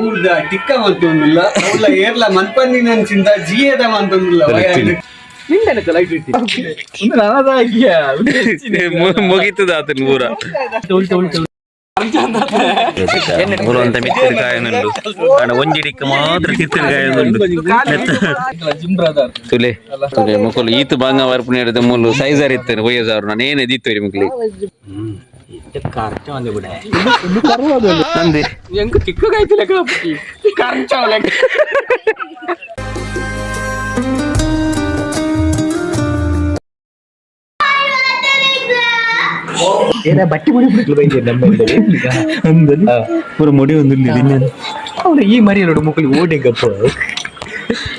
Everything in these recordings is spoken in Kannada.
murgh tikka ಅಂತೊಂದಿಲ್ಲ ಅವಳ ಏರ್ಲ ಮನ್ಪನ್ನಿನಂಚಿಂದ ಜಿಯದ ಅಂತೊಂದಿಲ್ಲ ನಿಂದೆನಕ ಲೈಟ್ ಇಟ್ಟಿ ಒಂದು ನಾನಾದಾಗಿಯ ಮುಗಿತದ ಆತನ ಪೂರ ಅಂತ ಮಿತ್ತಿರಕಾಯನುಂಡು ಕಾರಣ ಒಂಜಿಡಿಕ್ಕೆ ಮಾತ್ರ ತಿತ್ತಿರಕಾಯನುಂಡು ತುಲೆ ತುಲೆ ಮುಕ್ಕಲು ಈತು ಬಾಂಗ ವರ್ಪಣೆ ಹಿಡಿದ ಮೂಲು ಸೈಜರ್ ಇತ್ತೇನೆ ಒಯ್ಯಜಾರು ನಾನು ಏನೇ ದಿತ್ತೇರಿ ಮುಕ್ಲಿ ಅಂದೆ ಎಂಕ ಚಿಕ್ಕಗಾಯ್ತು ಲೆಕ್ಕ ಖರ್ಚಾವ ಲೆಕ್ಕ ಏನ ಬಟ್ಟೆ ಮುಡಿ ಬಿಡ್ಲು ಬೈದೆ ನಮ್ಮ ಪೂರ ಮುಡಿ ಒಂದು ಅವನು ಈ ಮರಿ ನೋಡು ಮುಕ್ಕಲಿ ಓಡೆಗಪ್ಪ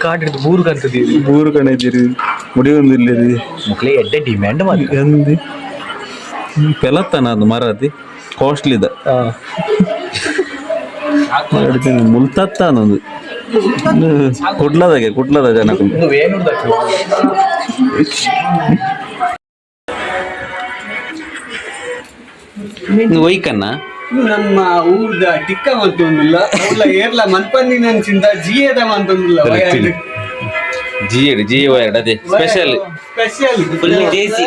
ಕಾಡಿದ್ದು ಮೂರು ಕಂತದೀರಿ ಮೂರು ಕಣಿದ್ದೀರಿ ಮುಡಿ ಒಂದು ಇಲ್ಲಿರಿ ಮುಕ್ಕಲಿ ಎಡ್ಡೆ ಡಿಮ್ಯಾಂಡ್ ಮಾಡಿ ಅಂದು ಪೆಲತ್ತಾನ ಅದು ಮರ ಅದಿ ಕಾಸ್ಟ್ಲಿ ಇದೆ ಮುಲ್ತತ್ತ ಅನ್ನೋದು ಕುಡ್ಲದ ಜನಕ್ಕೆ ಒಯ್ಕನ್ನ ನಮ್ಮ ಊರ್ದ ಟಿಕ್ಕ ಅಂತೊಂದಿಲ್ಲ ಅವಳ ಏರ್ಲ ಮನ್ಪನ್ನಿನಂಚಿಂದ ಜಿಯದ ಅಂತೊಂದಿಲ್ಲ ಜಿಯೋ ಎರಡು ಅದೇ ಸ್ಪೆಷಲ್ ಫುಲ್ ದೇಸಿ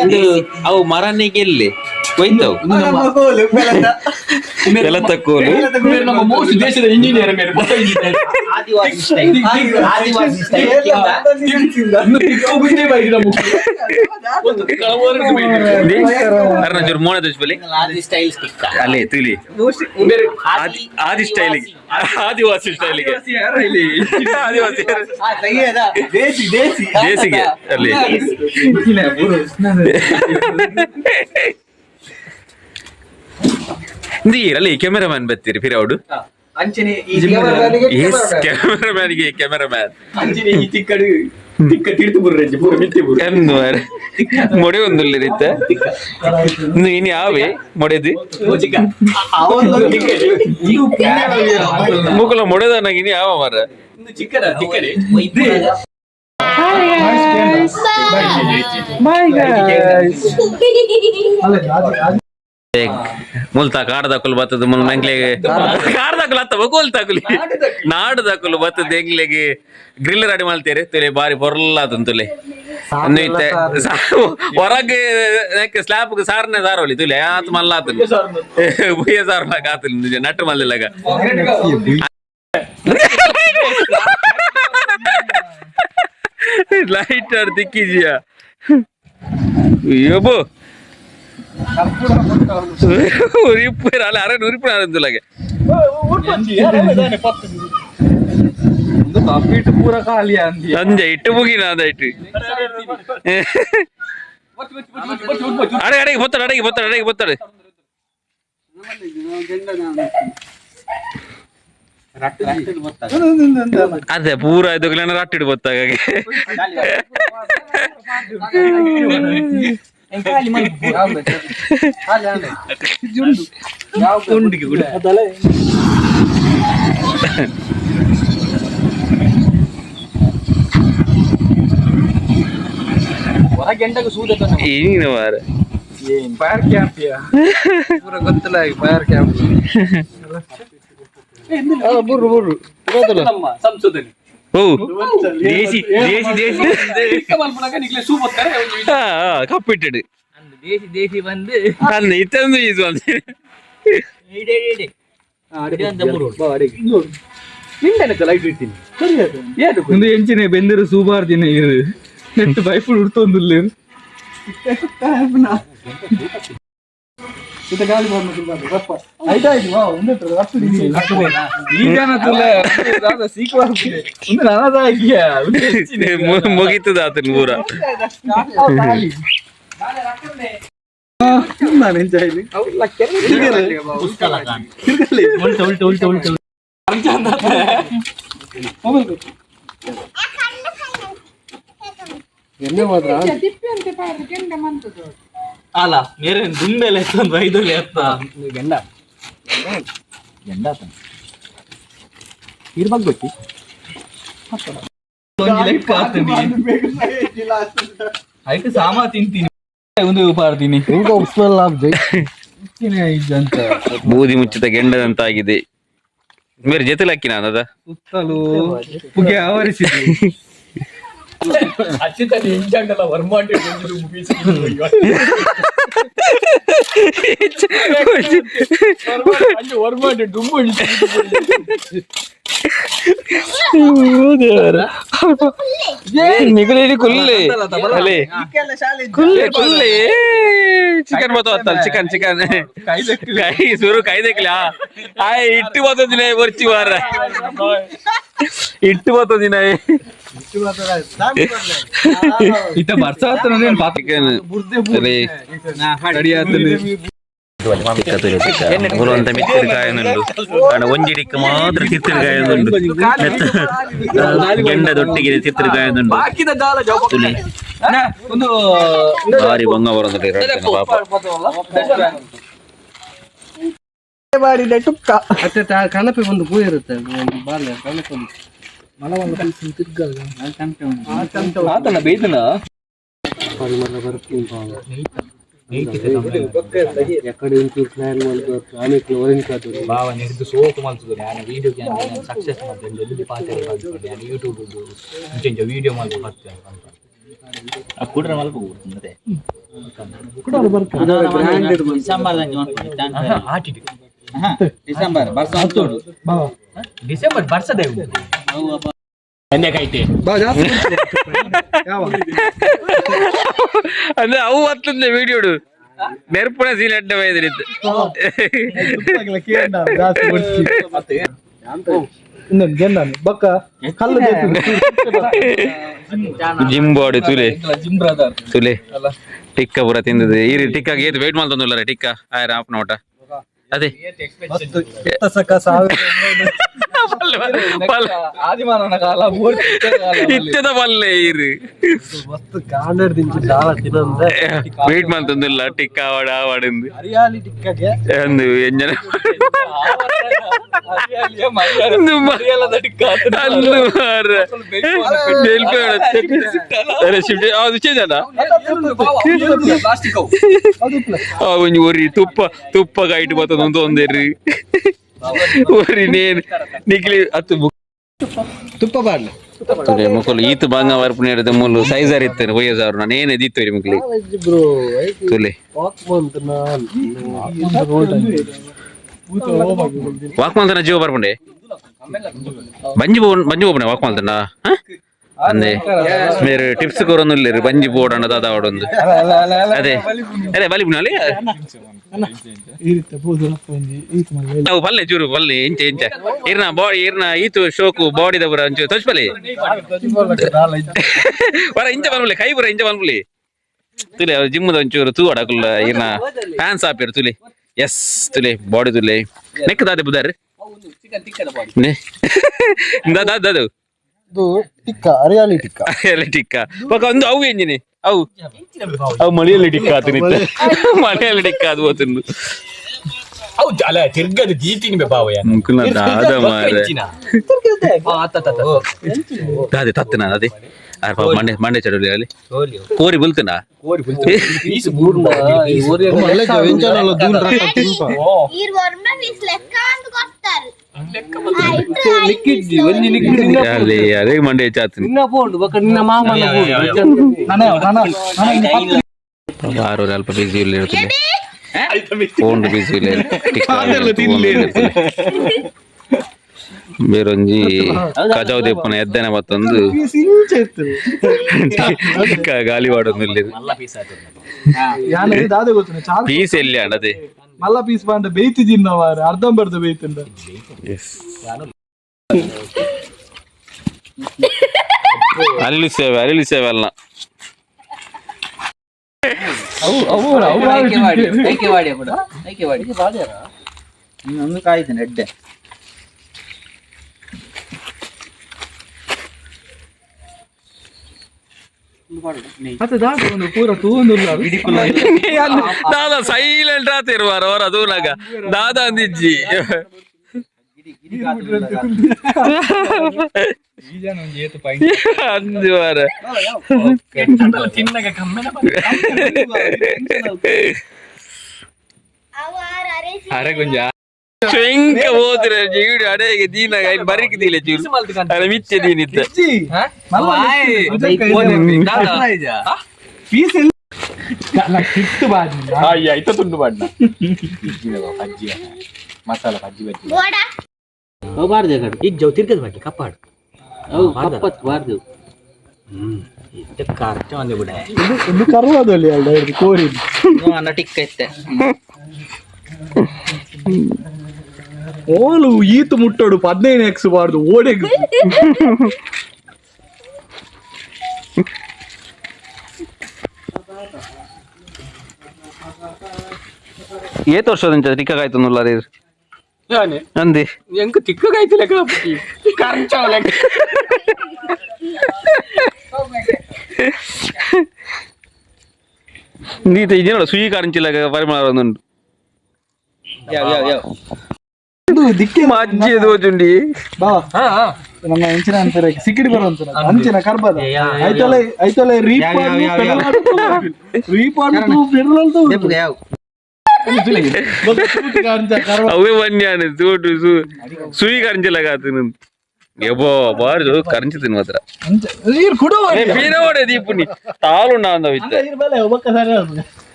ಅವು ಮರನೇ ಗೆಲ್ಲಿ ಹೋಯ್ತವು ಎಲ್ಲ ತಕ್ಕೋಲು ನಮ್ಮ ಮೋಸ್ಟ್ ದೇಶದ ಇಂಜಿನಿಯರ್ ಮೇಲೆ ಅರ್ನಜೂರು ಮೋಣ ದೋಸ್ಬಲಿ ಅಲ್ಲೇ ತುಲಿ ಆದಿ ಸ್ಟೈಲಿಗೆ ಆದಿವಾಸಿ ಸ್ಟೈಲಿಗೆ ದೇಸಿಗೆ ಅಲ್ಲಿ ಅಲ್ಲಿ ಕ್ಯಾಮೆರಾಮನ್ ಬರ್ತೀರಿ ಫಿರೌಡು ಕ್ಯಾಮೆರಾಮನ್ಗೆ ಕ್ಯಾಮೆರಾಮನ್ ಮೊಡೆ ಒಂದುಲ್ಲ ರೀತ ಇನ್ನು ಯಾವೇ ಮೊಡೆದು ಮುಕುಲ ಮೊಡೆದ ನಂಗೆ ಇನ್ನು ಯಾವ ಮರ ಮುಲ್ತಾ ಕಾಡ್ದಾಕುಲು ಬತ್ತದ ಮುಲ್ ಮೆಂಗ್ಲೆಗೆ ಕಾಡ್ದಾಕುಲು ಅತ್ತವ ಕೋಲ್ತಾಕುಲಿ ನಾಡ್ದಾಕುಲು ಬತ್ತದ ಎಂಗ್ಲೆಗೆ ಗ್ರಿಲ್ ರೆಡಿ ಮಾಡ್ತೀರಿ ತುಲೆ ಬಾರಿ ಪೊರ್ಲಾತಂತುಲೆ ಹೊರಗೆ ಸ್ಲಾಬ್ ಸಾರನೆ ಸಾರೋಲಿ ತುಲೆ ಆತ ಮಲ್ಲಾತನ್ ಬುಯ್ಯ ಸಾರ್ಲಾಕ ಆತನ್ ನಿಜ ನಟ್ಟು ಮಲ್ಲಿಲಾಗ ಲೈಟ್ ಆಡ್ ದಿಕ್ಕಿಜಿಯ ಯೋಬೋ ಉರಿಪುರ ಅರೆ ಉರಿಪುರ ಅಂದುಲಾಗೆ ಇಟ್ಟು ಪೂರ ಖಾಲಿ ಅಂಜೆ ಇಟ್ಟು ಮುಗಿನ ಅದಾಯ್ತು ಅಡಗೆ ಬೊತ್ತಡೆ ಅದೇ ಪೂರ ಇದು ರಟ್ಟಿಡು ಬೊತ್ತಾಗ ಗಂಟೆಗೆ ಸೂದ ಏನು ಮಾರ ಫೈರ್ ಕ್ಯಾಂಪ್ ಪೂರ ಗೊತ್ತಿಲ್ಲ ಫೈರ್ ಕ್ಯಾಂಪ್ ನಮ್ಮ ಸಂಶೋಧನೆ ಕಪ್ಪಿಟ್ಟಡು ದೇಸಿ ಬಂದು ಇತ್ತಂದು ಇದು ನಿಂದೆನಕ ಲೈಟ್ ಇಡ್ತೀನಿ ಒಂದು ಎಂಚಿನ ಬೆಂದರು ಸೂಬಾರ್ದಿನ ಇರು ನೆಟ್ಟು ಬೈಫುಲ್ ಉಡ್ತೊಂದಿಲ್ಲ ಮುಗಿತದ ಆತನ ಪೂರ ಅಲ್ಲ ಮೇರೆ ದುಂಬೆಲ್ಲ ಎತ್ತೊಂದು ಐದೊಳ್ಳೆ ಎತ್ತ ಗಂಡ ಗಂಡ ಇರ್ಬೇಕು ಗೊತ್ತಿ ಆಯ್ತು ಸಾಮಾ ತಿಂತೀನಿ ಒಂದು ಪಾಡ್ತೀನಿ ಬೂದಿ ಮುಚ್ಚಿದ ಗೆಂಡದಂತಾಗಿದೆ. మీరు జతలు ఎక్కినా అదా ಸುತ್ತಲೂ ಪುಗೆ ಆವರಿಸಿದೆ. ಅಚ್ಚಿತಲ್ಲಿ ಇಂಜಂಗಲ ವರ್ಮಾಂಡೆ ವರ್ಮಾಂಡೆ ಡುಂಬು ನಿಗಲಿ ಕುಲ್ಲೆ ಅಲೆ ಕುಲ್ಲೆ ಕುಲ್ಲೆ ಚಿಕನ್ ಬತ್ತು ಅತ್ತಲ್ಲ ಚಿಕನ್ ಚಿಕನ್ ಕೈ ಸುರು ಕೈ ದೇಕ್ಲಾ ಆಯ್ ಇಟ್ಟು ಬತ್ತು ದಿನ ಬರ್ಚಿ ವಾರ ಇಟ್ಟು ಬತ್ತು ದಿನ ಇತ್ತ ಬರ್ಸ ಹತ್ರ ಚಿಕನ್ ಅಂತ ಮಿತ್ತಿರ ಕಾಯನುಂಡು ಒಂಜಿ ಡಿಕ್ಕ ಮಾತ್ರ ತಿತ್ತಿರ ಕಾಯನುಂಡು ಗೆಂಡದೊಟ್ಟಿಗೆ ತಿತ್ತಿರ ಕಾಯನುಂಡು ಭಾರಿ ಭಂಗ ಬರೋದಿಲ್ಲ ಪಾಪ ಮಾಡಿದ ಟುಕ್ಕ ಕಣಪೆ ಒಂದು ಪೂ ಇರುತ್ತೆ ಆತನ ಬೇಯ್ತನ ಎಕಡೆ ಪ್ಲಾನ್ ಮಾಡ್ತಾರೆ ಆಮೇಲೆ ಓರಿಂಕಾದ್ರು ಬಾವ ನೆರೆದು ಸೋಕು ಮಾಡ್ತಿದ್ರು ನಾನು ವಿಡಿಯೋ ಕ್ಯಾನ್ ಸಕ್ಸಸ್ ಮಾಡ್ತೇನೆ ಎಲ್ಲಿ ಪಾತೆ ಮಾಡ್ತೇನೆ ನಾನು ಯೂಟ್ಯೂಬ್ ಇಂಚ ವಿಡಿಯೋ ಮಾಡಿ ಬರ್ತೇನೆ ಆ ಕುಡ್ರ ಮಲ್ಪ ಮತ್ತೆ ಕುಡರು ಬರ್ತದೆ ಬ್ರಾಂಡೆಡ್ ಡಿಸೆಂಬರ್ ಆಟಿಟಿ ಡಿಸೆಂಬರ್ ಬರ್ಸ ಹತ್ತೋಡು ಬಾವ ಡಿಸೆಂಬರ್ ಬರ್ಸದೆ ಎನ್ನೆ ಕೈತೆ ಬಾ ಜಾಸ್ತಿ ಯಾವ ಅಂದ್ರೆ ಅವು ಹತ್ತಂದೆ ವಿಡಿಯೋಡು ನೆರ್ಪುಣ ಸೀನ್ ಅಡ್ಡ ಬೈದ್ರಿತ್ತು ಜಿಮ್ ಬಾಡಿ ತುಲೆ ತುಲೆ ಟಿಕ್ಕ ಪೂರ ತಿಂದದು ಈ ಟಿಕ್ಕಾಗ ಏತ್ ವೇಟ್ ಮಾಡ್ತಂದಿಲ್ಲ ಟಿಕ್ಕ ಆಯ್ರ ಆಪ್ನ ಊಟ ಅದೇ ಇತ್ತದ ಪಲ್ಲೆ ಇರು ವೇಟ್ ಮಾಡ್ತಂದಿಲ್ಲ ಟಿಕ್ಕ ಆವಾಡ ಆವಾಡಿಂದು ಒಂದು ಎಂಜನ ಒರಿ ತುಪ್ಪ ತುಪ್ಪ ಕೈಟ್ ಬರ್ತದ ತೊಂದೇರಿ ಒರಿ ನೇನ್ ನಿಕ್ಲಿ ಹತ್ತು ತುಪ್ಪ ಬಾರ್ಲಿ ಮುಕ್ಕಲು ಈತು ಬಾಂಗ ವರ್ಪಣೆ ಹಿಡಿದ ಮೂಲು ಸೈಜರ್ ಇತ್ತೇನೆ ಒಯ್ಯದವ್ರು ನಾನು ಏನೇ ದಿತ್ತು ಮುಕ್ಲಿ ತುಲೆ ವಾಕ್ ಮಾಡ್ತಾನ ಜೀವ ಬರ್ಪಂಡೆ ಬಂಜಿ పోపనే వాక్ ಮಾಡ್ತಾನ ಅಂದೆ మీరు టిప్స్ కొరొന്നുల్లేరు బంజి పోడన్న దాదా వాడొంದು అదే అదే బలిపునాలి ನಾವು ಪಲ್ಲೆ ಚೂರು ಪಲ್ಲೆ ಇಂಚ ಇಂಚ ಇರ್ನ ಬಾಡಿ ಇರ್ನ ಈತು ಶೋಕು ಬಾಡಿ ದಬರ ಅಂಚು ತೋಚ್ಪಲೆ ವರ ಇಂಚ ಬನ್ಬಲೆ ಕೈ ಬರ ಇಂಚ ಬನ್ಬಲೆ ತುಲೆ ಜಿಮ್ಮದ ಒಂಚೂರು ತೂ ಅಡಕುಲ್ಲ ಇರ್ನ ಫ್ಯಾನ್ಸ್ ಆಪಿರ್ ತುಲೆ ಎಸ್ ತುಲೆ ಬಾಡಿ ತುಲೆ ನೆಕ್ ದಾದೆ ಬುದಾರ್ ನೆ ದಾದ ಟಿಕ್ಕ ಅರಿಯಾಲಿ ಟಿಕ್ಕ ಅರಿಯಾಲಿ ಟಿಕ್ಕ ಪಕ್ಕ ಒಂದು ಅವು ಎಂಜಿನಿ ಅವು ಅವು ಮಳೆಯಲ್ಲಿ ಟಿಕ್ಕ ಆತನಿತ್ತ ಮಳೆಯಲ್ಲಿ ಟಿಕ್ಕ ಅದು ಹೋತಂದು ಹೌದು ಅಲ್ಲ ತಿರ್ಗದ ದೀತಿನಿ ಬಾವಯ್ಯ ಮುಕುಲ ದಾದ ಮಾರೆ ದಾದೆ ತತ್ತನ ಅದೇ ಅರೆ ಪಾಪ ಮಂಡೆ ಚಡೋಲಿ ಅಲ್ಲಿ ಕೋರಿ ಬುಲ್ತನ ಕೋರಿ ಬುಲ್ತನ ಪೀಸ್ ಬೂರ್ನ ಓರಿ ಮಲ್ಲೆ ವೆಂಚನಲ್ಲ ದೂಲ್ ರಕ ತಿಂಪ ಈ ವರ್ಮ ಪೀಸ್ ಲೆಕ್ಕ ಅಂತ ಕೊಡ್ತಾರೆ ಲಿಕ್ವಿಡ್ ಒಂಜಿ ಲಿಕ್ವಿಡ್ ಅಲ್ಲಿ ಅದೇ ಮಂಡೆ ಚಾತ್ನಿ ನಿನ್ನ ಬೋಂಡು ಬಕ ನಿನ್ನ ಮಾಮನ ಬೋಂಡು ನಾನು ಆರು ಅಲ್ಪ ಬಿಸಿ ಇಲ್ಲ ಇರ್ತದೆ ಫೋನ್ ಬಿಸಿ ಇಲ್ಲ ಬೇರೊಂಜಿ ಕಜಾವ್ ದೇಪನ ಎದ್ದನೆ ಮತ್ತೊಂದು ಗಾಲಿ ವಾಡೊಂದು ಪೀಸ್ ಎಲ್ಲಿ ಅಡದೆ ಮಲ್ಲ ಪೀಸ್ ಬಾಂಡ ಬೇಯ್ತಿದ್ದೀನಿ ನಾವು ಅರ್ಧಂಬರ್ಧ ಬೇಯ್ತಿಂದ ಅಲ್ಲಿ ಸೇವೆ ಅಲ್ಲ ಇನ್ನೊಂದು ಕಾಯ್ತೇನೆ ಎಡ್ಡೆ ಮತ್ತೆ ದಾದ ಪೂರ ತೂಂದುಲ್ಲ ದಾದಾ ಸೈಲೆಂಟ್ ಆತಿರುವಾರ ಅವರ ದೂನಾಗ ದಾದಾ ಅಂದಿಜ್ಜಿ ಅಂಜುವಾರ ಅವ ಅರೆ ಕೊಂಚ ಶಂಕ ಹೋದ್ರೆ ಜೀಡಿ ಅಡೆಗೆ ದೀನಾಗ ಇಲ್ಲಿ ಬರೀಕ್ ದೀಲೆ ಚೂರು ಅಲ್ಲ ಮಿಚ್ಚೆ ದೀನಿದ್ದ ಪೀಸ್ ಕಿತ್ತು ಬಾಜಿ ಆಯ್ತಾ ತುಂಡು ಬಾಡ್ನ ಬಜ್ಜಿ ಮಸಾಲ ಬಜ್ಜಿ ಬಜ್ಜಿ ಬೋಡ ಬಾರ್ದೆ ಕಡೆ ಈಗ ಜವ್ ತಿರ್ಗದ ಬಾಕಿ ಕಪ್ಪಾಡು ಕಪ್ಪತ್ ಬಾರ್ದು ಖರ್ಚ ಒಂದೇ ಬಿಡ ಒಂದು ಕರ್ವಾದಲ್ಲಿ ಅಲ್ಲ ಕೋರಿ ಅನ್ನ ಟಿಕ್ಕ ಇತ್ತೆ ಓಲು ಈತು ಮುಟ್ಟೋಡು 15x ಬಾರ್ದು ಓಡೆಗ್ ಏತ್ ವರ್ಷದ ಟಿಕ್ಕಾಯ್ತು ನುಲ್ಲಾರಿ ಅಂದಿ ಎಂಕ ತಿಕ್ಕಗಾಯ್ತು ಲೆಕ್ಕ ಕರ್ಚಾವ ಲೆಕ್ಕ ನೀತ ಇದೇನಲ್ಲ ಸುಯಿ ಕಾರಂಚಿಲ್ಲ ಪರಿಮಳ ಒಂದುಂಟು ದಿಕ್ಕೆ ಅಜ್ಜಿ ದೋಚುಂಡಿ ಬಾ ನಮ್ಮ ಹೆಂಚಿನ ಅಂತಾರೆ ಸಿಕ್ಕಿಡಿ ಬರುವಂತ ಅಂಚಿನ ಕರ್ಬದ ಐತಲೆ ರೀಪಾಡು ಬಿರ್ಲಲ್ದು ಅವೇ ಬನ್ಯಾನೆ ತೋಟು ಸುಯಿ ಕಾರಂಚಿಲ್ಲ ಕಾತು ಎಬೋ ಬಾರ್ದು ಕರಂಚಿತೀನಿ ಮಾತ್ರ ನೀರು ಕೊಡು ಪೀನೋಡೆ ದೀಪುನಿ ತಾಳುಂಡ ಅಂದವಿತ್ತ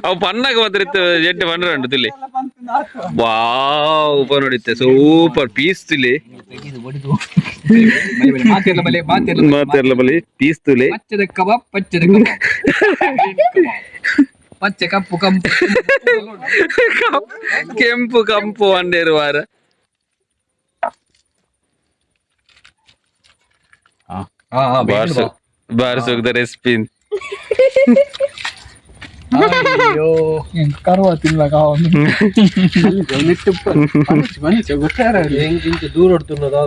ಅವು ಪನ್ನಾಗ ಮಾತ್ರ ಇತ್ತು ಜಡ್ಡೆ ಪಂಡ್ರ ಉಂಟು ತಿಳಿ ವಾವ್ ನೋಡಿತ್ತೆ ಸೂಪರ್ ಪೀಸ್ ತಿಳಿ ಮಾತೆರ್ಲ ಬಲಿ ಪೀಸ್ ತುಲಿ ಕಬಾಬ್ ಪಚ್ಚೆ ಕಪ್ಪು ಕಂಪು ಕೆಂಪು ಕಂಪು ಅಂಡೇರುವಾರ ಬಾರ್ಸೋಗ್ದ ರೆಸಿಪಿ ಕರ್ವ ತಿನ್ಲಕ ದೂರ ಹೊಡ್తున్నదా